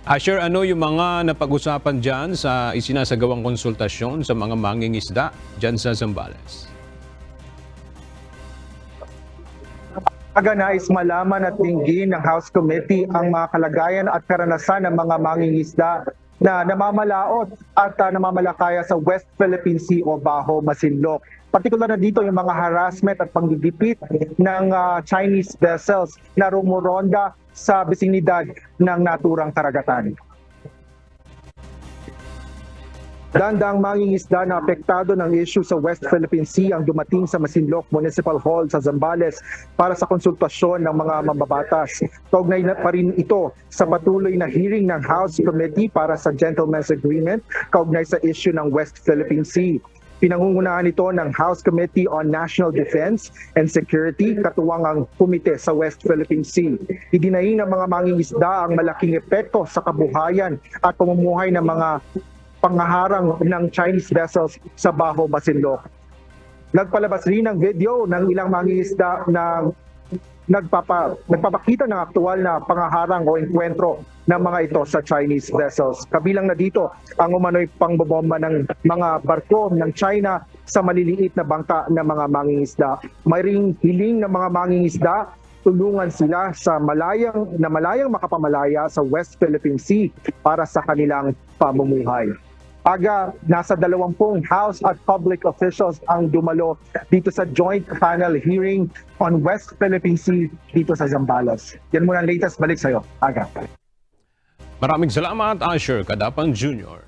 Asher, ano yung mga napag-usapan dyan sa isinasagawang konsultasyon sa mga mangingisda dyan sa Zambales? Nais malaman at dinggin ng House Committee ang mga kalagayan at karanasan ng mga mangingisda na namamalaot at namamalakaya sa West Philippine Sea o Baho Masinloc. Partikular na dito yung mga harassment at panggigipit ng Chinese vessels na rumuronda sa bisinidad ng naturang karagatan. Dandang mangingisda na apektado ng issue sa West Philippine Sea ang dumating sa Masinloc Municipal Hall sa Zambales para sa konsultasyon ng mga mambabatas. Kaugnay na pa rin ito sa patuloy na hearing ng House Committee para sa Gentleman's Agreement kaugnay sa issue ng West Philippine Sea. Pinangungunahan ito ng House Committee on National Defense and Security, katuwang ang komite sa West Philippine Sea. Idinaing ng mga mangingisda ang malaking epekto sa kabuhayan at pamumuhay ng mga pangaharang ng Chinese vessels sa Baho Masinloc. Nagpalabas rin ng video ng ilang mangingisda na nagpapakita ng aktual na pangaharang o enkwentro ng mga ito sa Chinese vessels. Kabilang na dito ang umano'y pangbobomba ng mga barko ng China sa maliliit na bangka ng mga mangingisda. May ring hiling ng mga mangingisda tulungan sila sa malayang makapamalaya sa West Philippine Sea para sa kanilang pamumuhay. Nasa 20 House at public officials ang dumalo dito sa joint panel hearing on West Philippine Sea dito sa Zambales. Yan muna ang latest. Balik sa'yo, Aga. Maraming salamat, Asher Kadapang Jr.